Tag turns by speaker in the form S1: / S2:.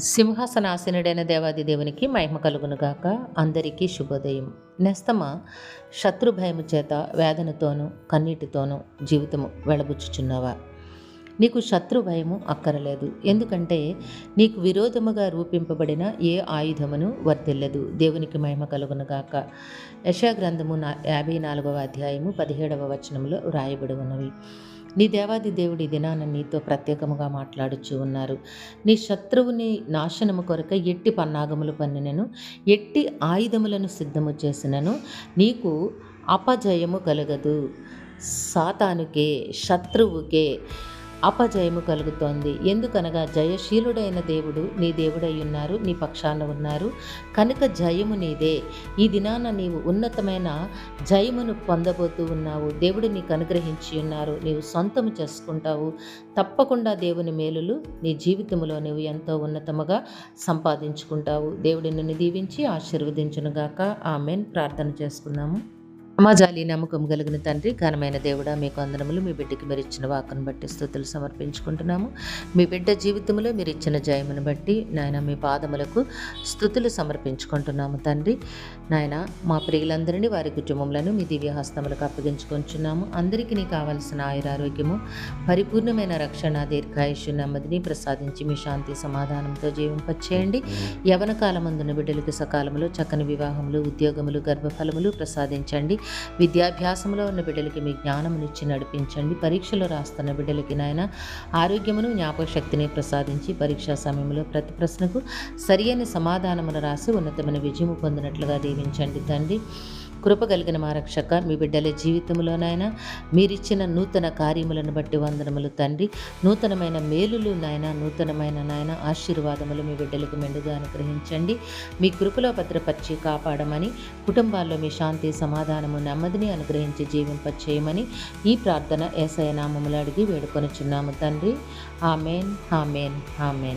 S1: సింహాసనాసీనుడైన దేవాది దేవునికి మహిమ కలుగునుగాక. అందరికీ శుభోదయం. నేస్తమా, శత్రు భయము చేత వేదనతోనూ కన్నీటితోనూ జీవితము వెళ్ళబుచ్చుచున్నావా? నీకు శత్రు భయము అక్కరలేదు. ఎందుకంటే నీకు విరోధముగా రూపింపబడిన ఏ ఆయుధమును వర్తిల్లదు. దేవునికి మహిమ కలుగునుగాక. యెషయా గ్రంథము 54వ అధ్యాయము 17వ వచనంలో వ్రాయబడి ఉన్నవి. నీ దేవాది దేవుడి దినాన నీతో ప్రత్యేకముగా మాట్లాడుచు ఉన్నారు. నీ శత్రువుని నాశనము కొరక ఎట్టి పన్నాగములు పన్నినను, ఎట్టి ఆయుధములను సిద్ధము చేసినను నీకు అపజయము కలగదు. సాతానుకే, శత్రువుకే అపజయము కలుగుతోంది. ఎందుకనగా జయశీలుడైన దేవుడు నీ దేవుడై ఉన్నారు, నీ పక్షాన ఉన్నారు కనుక జయము నీదే. ఈ దినాన నీవు ఉన్నతమైన జయమును పొందబోతూ ఉన్నావు. దేవుడు నీకు అనుగ్రహించి ఉన్నారు, నీవు సొంతము చేసుకుంటావు. తప్పకుండా దేవుని మేలులు నీ జీవితంలో నీవు ఎంతో ఉన్నతముగా సంపాదించుకుంటావు. దేవుడు నిన్ను దీవించి ఆశీర్వదించునుగాక. ఆమేన్. ప్రార్థన చేసుకుందాము. సమాజాలి నమ్మకం కలిగిన తండ్రి, ఘనమైన దేవుడా, మీకు వందనములు. మీ బిడ్డకి మీరు ఇచ్చిన వాక్కును బట్టి స్తుతులు సమర్పించుకుంటున్నాము. మీ బిడ్డ జీవితంలో మీరు ఇచ్చిన జయమును బట్టి నాయన మీ పాదములకు స్తుతులు సమర్పించుకుంటున్నాము తండ్రి. నాయన మా ప్రియులందరినీ, వారి కుటుంబములను మీ దివ్య హస్తములకు అప్పగించుకుంటున్నాము. అందరికీ నీ కావలసిన ఆయురారోగ్యము, పరిపూర్ణమైన రక్షణ, దీర్ఘాయుష్యు, నెమ్మదిని ప్రసాదించి మీ శాంతి సమాధానంతో జీవింపచేయండి. యవన కాలమందున బిడ్డలకు సకాలంలో చక్కని వివాహములు, ఉద్యోగములు, గర్భఫలములు ప్రసాదించండి. విద్యాభ్యాసంలో ఉన్న బిడ్డలకి మీ జ్ఞానమునిచ్చి నడిపించండి. పరీక్షలు రాస్తున్న బిడ్డలకి నాయన ఆరోగ్యమును, జ్ఞాపక శక్తిని ప్రసాదించి పరీక్షా సమయంలో ప్రతి ప్రశ్నకు సరియైన సమాధానమును రాసి ఉన్నతమైన విజయము పొందినట్లుగా దీవించండి తండ్రి. కృప కలిగిన మా రక్షక, మీ బిడ్డల జీవితంలోనైనా మీరిచ్చిన నూతన కార్యములను బట్టి వందనములు తండ్రి. నూతనమైన మేలులు నాయన, నూతనమైన నాయన ఆశీర్వాదములు మీ బిడ్డలకు మెండుగా అనుగ్రహించండి. మీ కృపలో భద్రపరిచి కాపాడమని, కుటుంబాల్లో మీ శాంతి సమాధానము, నెమ్మదిని అనుగ్రహించి జీవింపచేయమని ఈ ప్రార్థన యేసయ్య నామములో అడిగి వేడుకొనుచున్నాము తండ్రి. ఆమేన్, ఆమేన్, ఆమేన్.